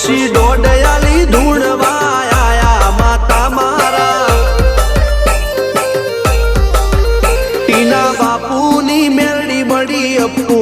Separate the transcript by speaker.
Speaker 1: પછી ડોડયાલી ધૂણવા આયા માતા મારા ટીના બાપુની મેરડી મળી અપ્પુ